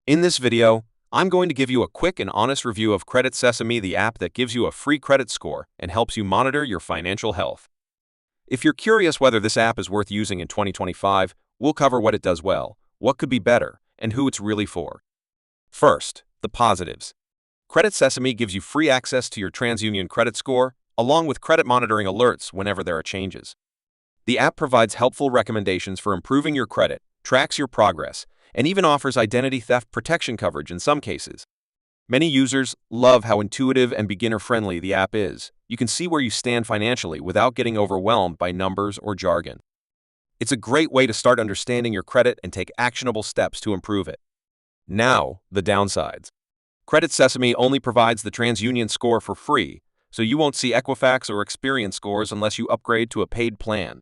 In this video, I'm going to give you a quick and honest review of Credit Sesame, the app that gives you a free credit score and helps you monitor your financial health. If you're curious whether this app is worth using in 2025, we'll cover what it does well, what could be better, and who it's really for. First, the positives. Credit Sesame gives you free access to your TransUnion credit score, along with credit monitoring alerts whenever there are changes. The app provides helpful recommendations for improving your credit, tracks your progress, and even offers identity theft protection coverage in some cases. Many users love how intuitive and beginner-friendly the app is. You can see where you stand financially without getting overwhelmed by numbers or jargon. It's a great way to start understanding your credit and take actionable steps to improve it. Now, the downsides. Credit Sesame only provides the TransUnion score for free, so you won't see Equifax or Experian scores unless you upgrade to a paid plan.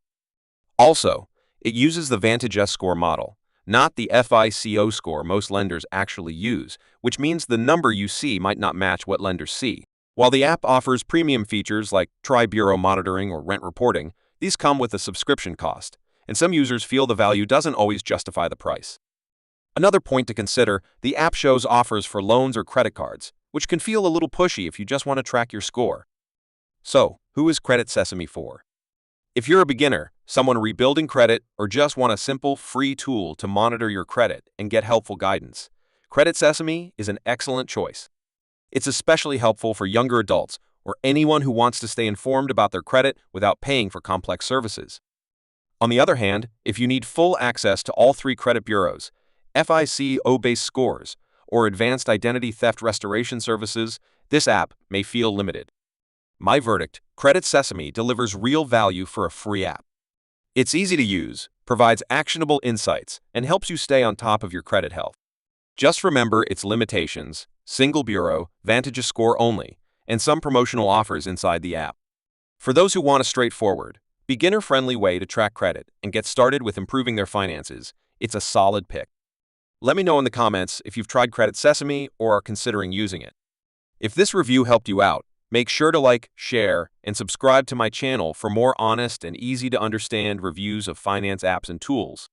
Also, it uses the VantageS score model, not the FICO score most lenders actually use, which means the number you see might not match what lenders see. While the app offers premium features like tri-bureau monitoring or rent reporting, these come with a subscription cost, and some users feel the value doesn't always justify the price. Another point to consider, the app shows offers for loans or credit cards, which can feel a little pushy if you just want to track your score. So, who is Credit Sesame for? If you're a beginner, someone rebuilding credit, or just want a simple, free tool to monitor your credit and get helpful guidance, Credit Sesame is an excellent choice. It's especially helpful for younger adults or anyone who wants to stay informed about their credit without paying for complex services. On the other hand, if you need full access to all three credit bureaus, FICO-based scores, or advanced identity theft restoration services, this app may feel limited. My verdict: Credit Sesame delivers real value for a free app. It's easy to use, provides actionable insights, and helps you stay on top of your credit health. Just remember its limitations: single bureau, VantageS score only, and some promotional offers inside the app. For those who want a straightforward, beginner-friendly way to track credit and get started with improving their finances, it's a solid pick. Let me know in the comments if you've tried Credit Sesame or are considering using it. If this review helped you out, make sure to like, share, and subscribe to my channel for more honest and easy-to-understand reviews of finance apps and tools.